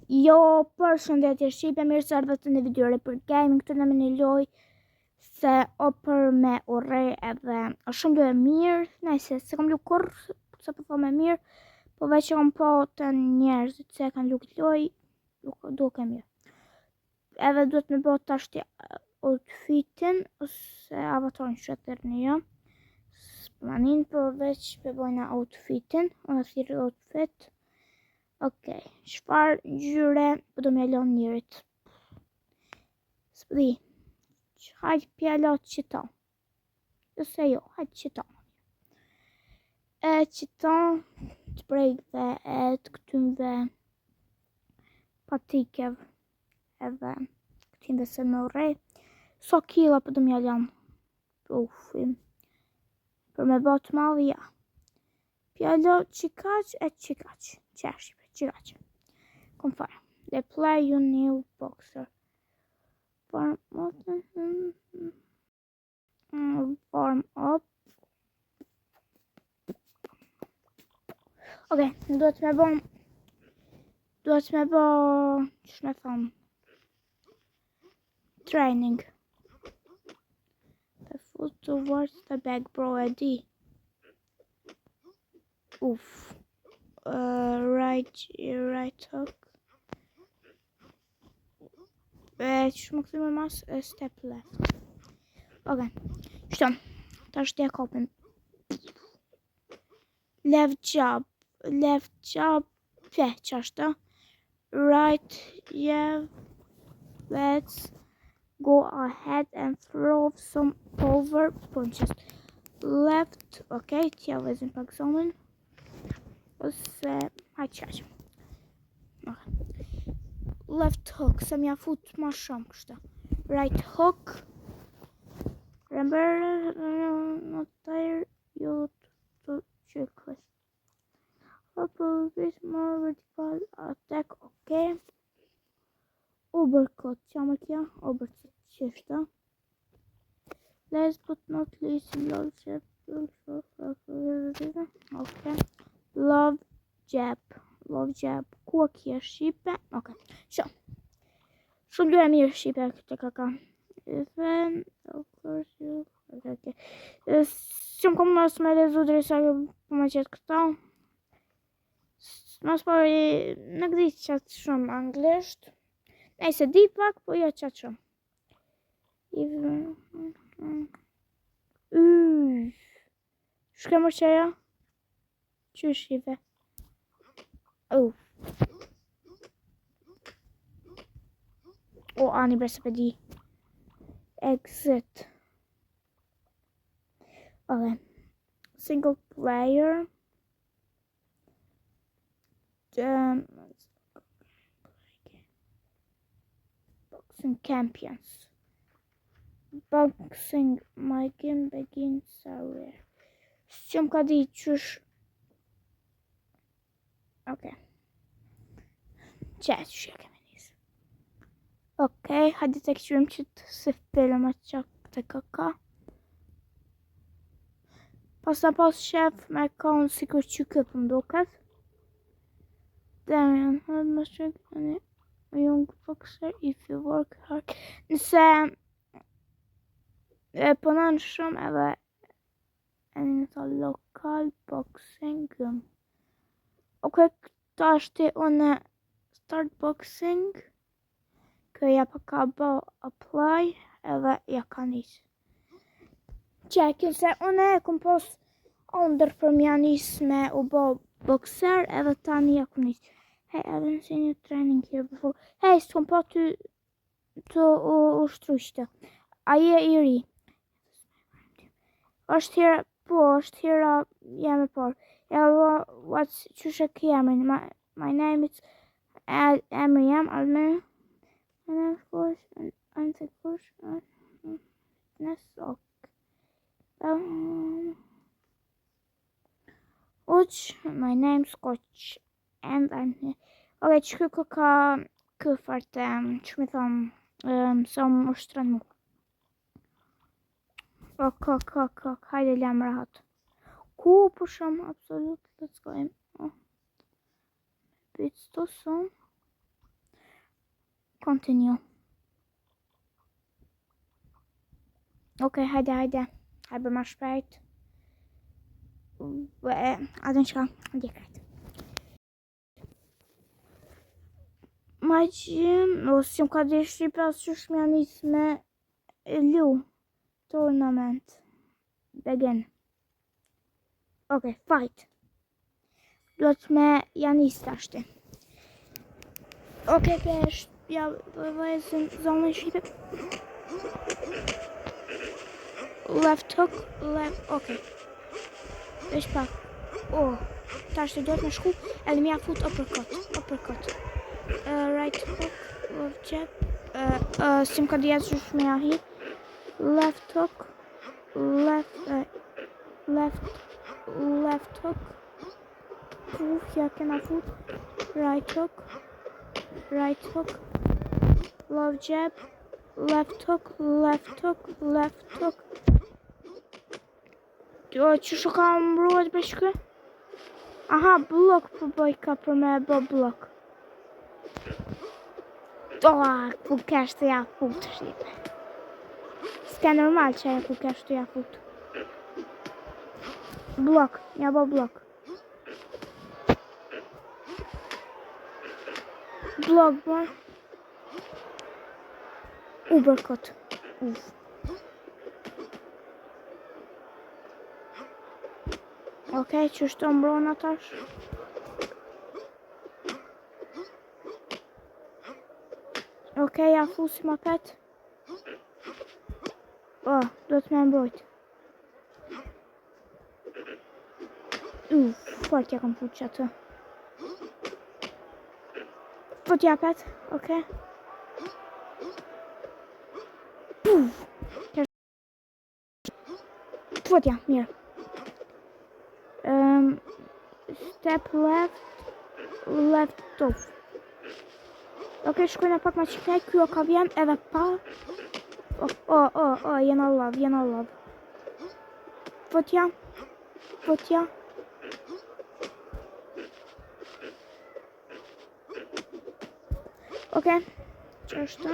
Jo, për shëndetje Shqipe, mirë se ardhët në videore për gaming, këtë në me një loj se o për me ure edhe o shumë do e mirë, nëjse se kom lu kur, se po me mirë, po veç që kom po të njerëzit se kanë lu këtë loj, duke mirë. Edhe duhet me bo të ashtë outfitin, ose avatorin shëtër një jo, s'planin, po veç pe bojna outfitin, unë thirë outfit. Okej, çfarë ngjyre po do më lën njërit? S'di. Hajde pjallot qëton. Ose jo, hajde qëton. Qëton të brejkve e të këtymve patikeve edhe këtymve se më ure. So kila po do më lën ufim. Për me botë malë, ja. Pjallot qikaq e qikaq. Qeship. Qikaq. Confirm. They play you new boxer. Warm up. Ok, duhet me bo që me thom training. The foot towards the back, bro, e di. Uff. Right hook. Që më këthyme mas step left. Ok, shto, ta është tja kopin. Left jab, që është. Right, yeah, let's go ahead and throw some power punches. Left, ok, tja vezin pak zonin. Ose, hajtë qaqë. Left hook, se mja fut ma shumë kështë. Right hook. Remember, not tired, you to checklist. Up a bit more vertical attack, ok. Overcut, qama kja, overcut qështë. Last but not least, love jab. Ok. Love jab. Kua kje Shqipe? Ok. Shumë du e mirë Shqipe këtë kaka. Even, of course, you... Ok. Shumë kom nësë me lezu dresa po me qëtë këta. Nësë pari nuk di qatë shumë anglisht. Nejse di pak, po jo qatë shumë. Even... Shke më qeja? Qysh Shqipe? O, ani bre se di. Exit. Ok. Single player. Boxing champions. Boxing, my game begins everywhere. Shumë ka di qysh. Ok. Qe kemi njësë. Ok, hajde të këqyrim qëtë se film atë qak të kaka. Pas shef me konë si kur që këpë mduket. Damian, had my strength and a young boxer if you work hard. Nëse punon shumë edhe e një të lokal boxing. Ok, këta është unë start boxing. Këja pa ka bo apply edhe ja ka njës. Qekin se unë e kom pos under për mja njës me u bo boxer edhe tani ja kom njës. Hey, I haven't seen you training here before. Hey, s'kom po të ushtru qëtë. Aje i ri. është hira, po, është hira jemi por. What's qyshe këjemin? My name is Emri jam, Almer. And of course, I'm the coach. Which my name's Coach. And I'm here. Ok, që ka këfart, që mi thomë, sa më ushtran mu. Ok, hajde lem rahat. Ku pusham, absolut, let's go in. Bit sto son. Continue. Okej, hajde. Hajde më shpejt. Adën çka? Dikret. Ma gjim, ose ka dhe Shqipa së shmja nis me Lu Tournament. Begin. Okej, fight. Duhet me janis tashti. Okej, pesh. Ja, vëzën zonën Shqipe. Left hook, okej. Vesh pak. Tash të duhet me shku, edhe mja fut uppercut. Right hook, left jab. Sim ka dhjetë që shme ahi. Left hook, left hook. Ja kena fut. Right hook. Love jab. Left hook. Që shë ka mbruat për shkë? Aha, blok për bëj ka për me bë blok. Ku kesh të ja fut, Shqipe. S'ka normal që ku kesh të ja fut. Blok, ja bë blok. Blok bër. Uppercut. Okej, që shto mbrona tash. Okej, ja fusim apet. Duhet me mbrojt. Fort ja kam fut që atë. Fut ja apet, okej. Fut ja, mirë. Step left off. Okej, shkojna pak ma qikaj, kjo ka vjen edhe pa. Jena love. Fotja. Okej, që është?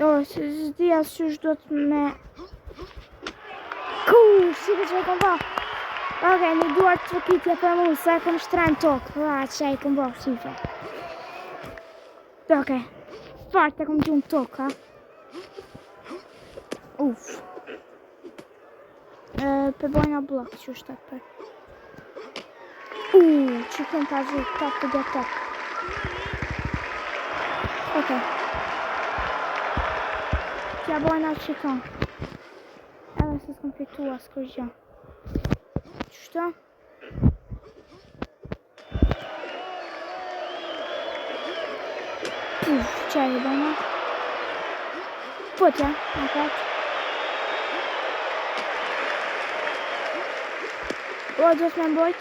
Zdia që është do të me... Si që e kom ba. Okej, një duar të trokitje për mu, se e kom shtren tokë. Që e kom ba, shife. Okej, fart e kom gjumë tokë, ha. Për bojna blok, që është të për. Që këmë të gjithë, top të gjithë top. Okej. Kja bojna që këmë. Edhe se s'kom fitua s'kur gjë. Qështë? Që e bëjna? Futja, apet. Duhet me mbojt.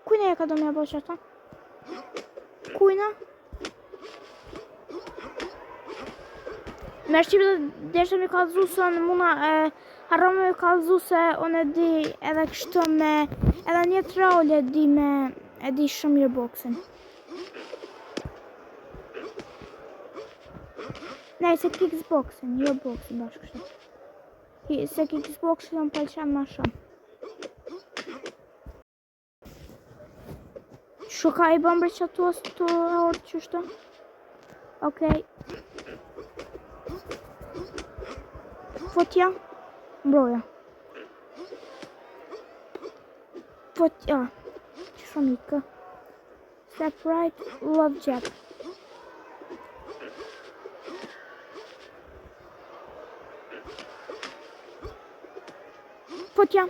Kujna e ka do me bëjt që ata? Kujna? Me shqipë dhe shtë mi kalëzu se në muna harro me kalëzu se unë e di edhe kështu me edhe një troll e di shumë mirë boksin. Nej, se kickboxin, jo boksin bashkë kështu. Se kickboxin më pëlqen ma shumë. Shuka i bëmbre që tu asë të orë qështu. Okej. Fotja, mbroja. Fotja, që shumë ikë. Step right, love jab. Fotja,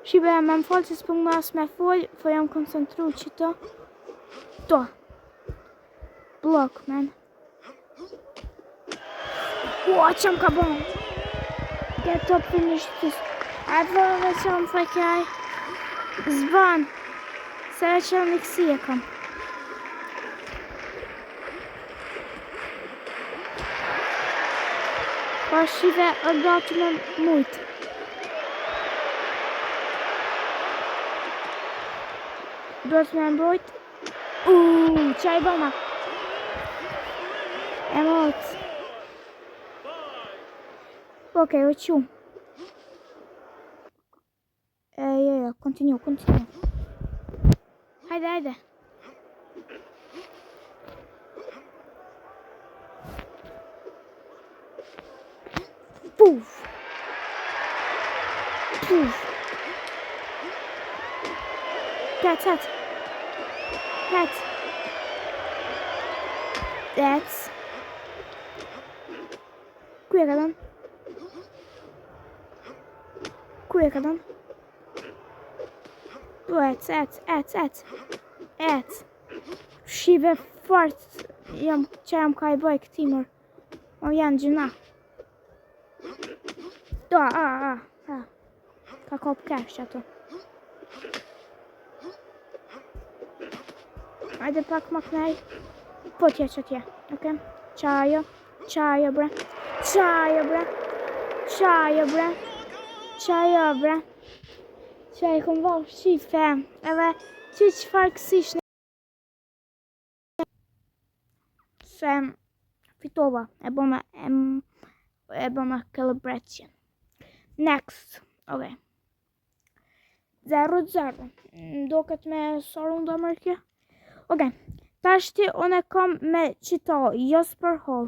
Shqipe, me më falë se s'pëng më asë me folë, po jam koncentru që to. Blok, man. Që më ka bon. Get top finish this. A vërë që më fakaj. Zban. Se e që në kësi e kam. Po Shqipe, gati me mujtë. Duhet me mbrojt. Qaj bëma. E mot. Okej, o që. Jo, continue. Hajde. Puf. That's. Kuekadan. Et. Shive fort. Që jam ka I bëj këti mër. O janë gjuna. Ka kop cash ato. Ajde pak më kënej. Po tje që tje. Ok. Qajo bre. Qaj kom val shife. Edhe që farëksish në. Se fitova. E bëma calibration. Next. Ok. 0-0. Doket me sarun do mërë kjo. Ok. Tashti unë e kam me qita. Jasper Hall.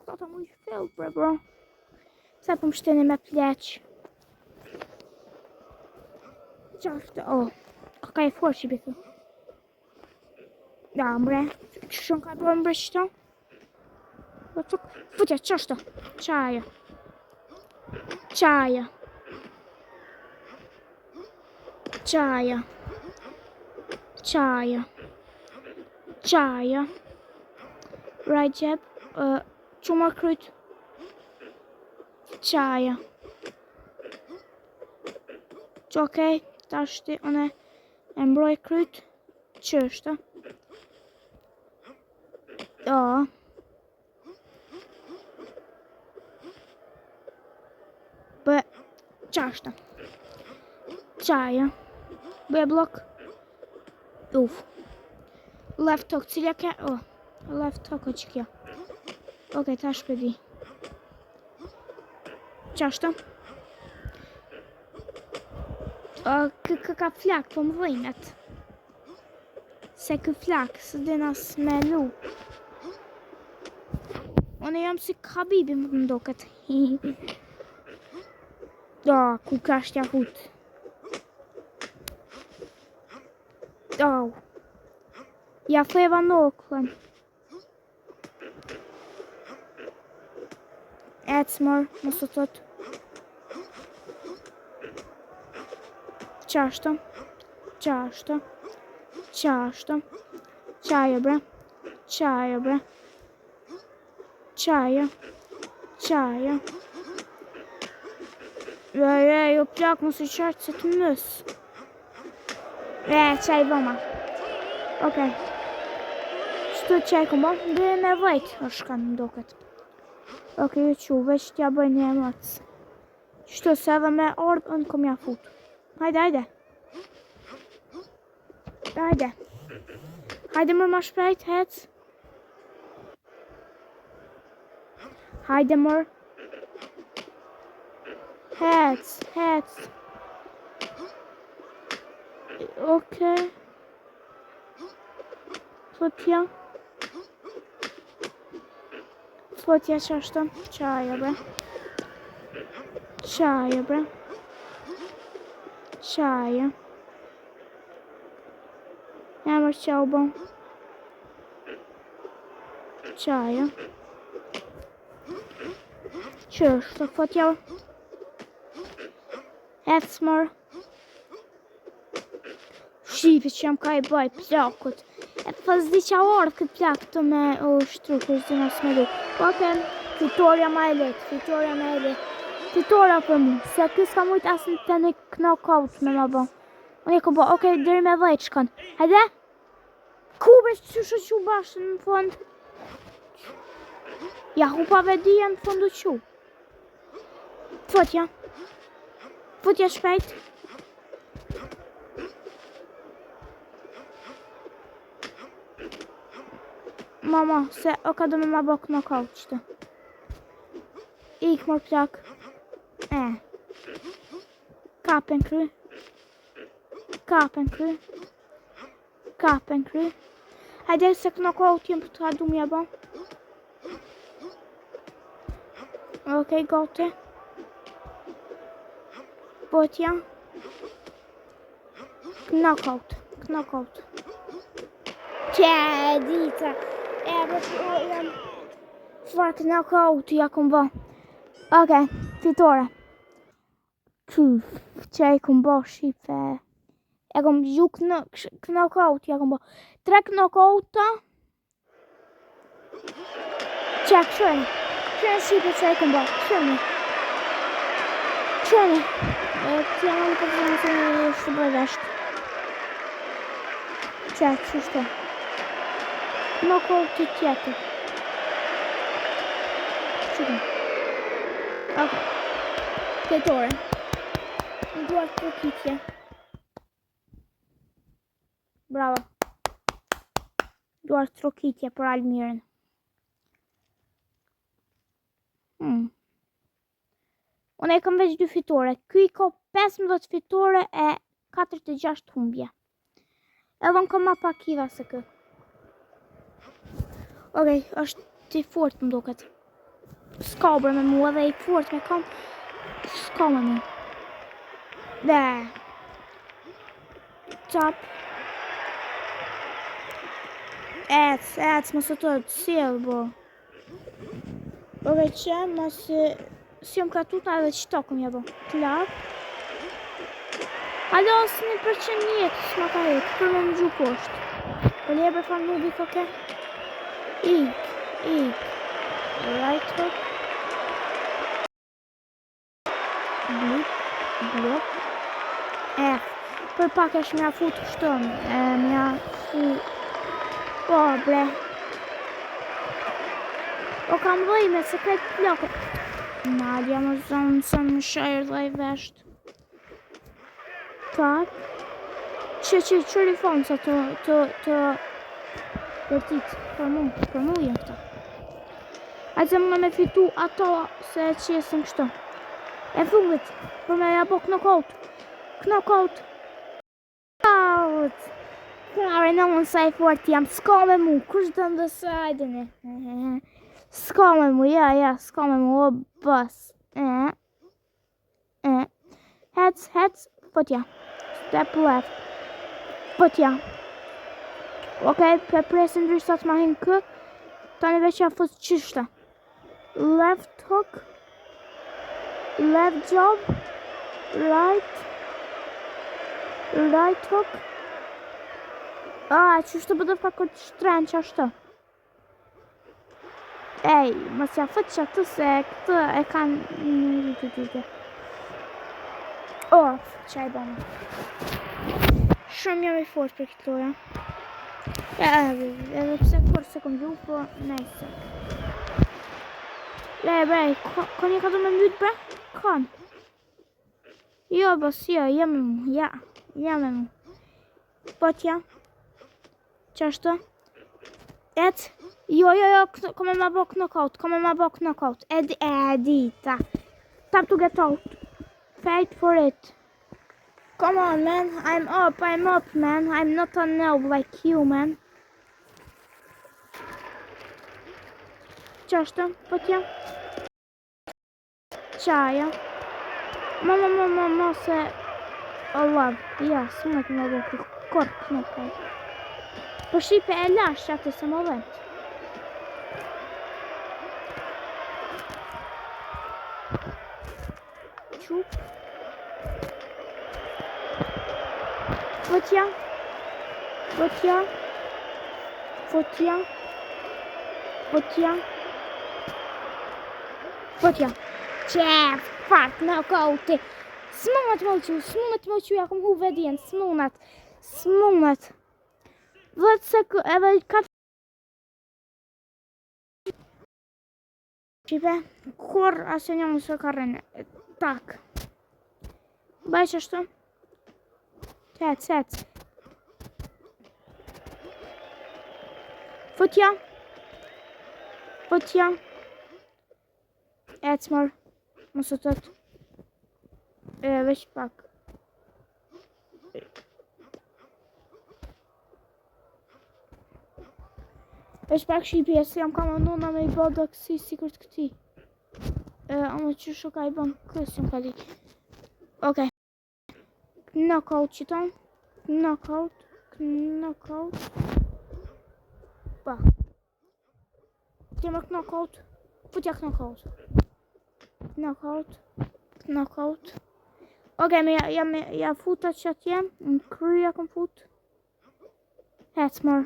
Tata mu I fill bro. Se po më shteni me pleq. Qashtë. Ka I fort që bitu. Da mbre. Qëshon ka bërë mbre qita. Futja qashtë. Qaja. Right jab. Qumar kryt. Qaja. Okej, tashti unë e mbroj kryt. Qështë. Bë qashtë. Qaja. Bë blok. Left hook, cilja ke? Left hook o që kjo. Ok, tash pëdi. Qashtë. Ka flak po më dhejmet. Se kë flak, së dina smelu. Unë jam si Habibi më ndoket. Ku ka shtja hut. Ja feva noklen. Ecmor, mësë tot. Qashtë. Qaja bre. Qaja. Jo plak mësë qartë se të mësë. Qaj bëma. Ok. Shtu qaj këmbo. Dhe me vajt është kanë ndoket. Ok, ju që veç t'ja bëj një emoc. Shtu se edhe me ardhë unë kom ja fut. Hajde. Hajde mërë ma shpejt, hec. Hajde mërë. Hec. Ok. Flotja qashtë. Qaja bre. Jamër qau bon. Qaja. Qështë, flotja. Ecmor. Shqipi që jam ka I bëj plakut. E pas di qa orë këtë plak të me shtru kështë dhe nësë me du. Ok, fitoria ma e letë. Fitoria për mu. Se kësë ka mujtë asë të një knockout me ma bo. Unë e ku bo, ok, deri me dhejt shkon. Hajde? Kube që që bashkë në fond. Ja hupave dhja në fondu që. Futja shpejt. Mama, se o ka do me ma bok knockout qëtë. Ik mor plak. Kapen kry. Kapen kry. Kapen kry. Hajde se knockout jem për të du mja ba. Okej, gati. Botja. Knockout. Knockout. Dita. Jam far knockout ja kom ba. Okej, fitore. Që e kom ba shife. E kom gju knockout ja kom ba. 3 knockouta. Qek, shërë. Shërë shipe që e kom ba. Shërë. Shërë. Të jam në përgjën se në shtë vesht. Qek, qështë. Knockout të tjetër. Shërë. Ok. Fitore. Në duar të kitje. Bravo. Duar trokitje për Almiren. Unë e kam veç 2 fitore. Ky ka 15 fitore e 46 humbje. Edhe unë kam ma pak kiva se kë. Okej, është i fort më duket. S'ka bre me mu edhe i fort me kam. S'ka me mu. Dhe. Top. Ec, më së të cilë, bo. Okej, që, më së... Si jom kratut edhe qëto këm jabo. Klap. Alo, së 1% jetë, s'ma ka jetë, për më më gju poshtë. Për lebe fa nubi koke. Ik. Right hook. Blok. F. Për pak është mja fut kështëm. Mja fut... O, bre. O, kam dhejme se krejt plakë. Nadja më zonë se më shajrë dhe i vesht. Tak. Që rifonë sa të tit. Për mu jenë këta. Ajse më me fitu ato se që jesën kështu. E fullit. Për me ja po knockout. Knockout. Kare në unë sa i fort jam. S'ka me mu. Kush të ndësë ajdeni. S'ka me mu, ja, s'ka me mu, o bës. Heads, potja. Step left. Potja. Okej, për presin drysat ma hin kë. Tani veç ja fut qishta. Left hook. Left jab. Right. Right hook. Qishtë bëdë fa këtë shtren që ashtë. Ej, mos ja fut që atë se këtë e kanë... Qaj bëmë. Shumë jam i fort për këtë loja. Edhe pse kërë se kom gju, po nejse. Bre, ka një ka du me mbyt, bre? Kan. Jo, bës, jo, jam e mu, jam e mu. Potja. Qashtë? Et? Jo, come ma bo knockout. Edita. Time to get out. Fight for it. Come on, man. I'm up, man. I'm not a noob like you, man. Qashtë? Potja? Qaja. Ma se... Allah, ja, smunet më bo kërë knockout. Po shipe e lash atë se më vend. Qup. Potja. Qef, fart, knockouti. Smunat më uqu, ja kom hu vedjen, smunat. 10 sekund, edhe 4... Qipe, kur asë një mësë ka rënë. Tak. Baj qështu. Cet. Futja. Po t'ja. Ecmër. Mos të tëtë. Veç pak. Veç pak shqipi, se jam kam andona me I bada kësi si kërtë këti. Ama që shoka I ban kësë jam ka di. Okej. Knockout që ton. Knockout. Pa. T'jema knockout. Futja knockout. Knockout. Okej, me ja futa që atje. Në kryja kom fut. Hecmër.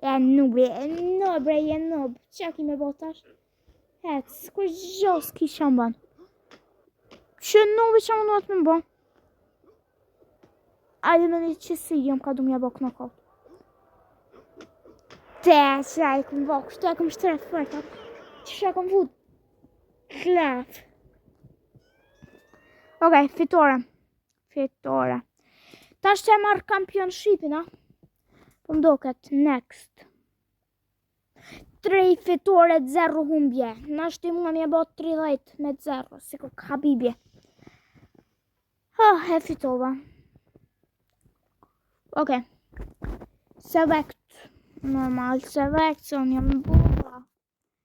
E nub. Qa ki me botash? Hec, kur gjos ki shamban. Që nubi që më duhet me bo. Ajde me një qësi, jam ka du mja bo knockout. Te, që e kom bo, kështu e kom shtref fërkat. Që e kom fut. Klaf. Okej, fitore. Ta është e marrë kampionshipin, a? Po mdoket, next. 3 fitore, 0 humbje. Në është I mua mi e bo 30 me 0, si kur Habibje. E fitova. Okej. Select. Normal, select, se unë jam boba.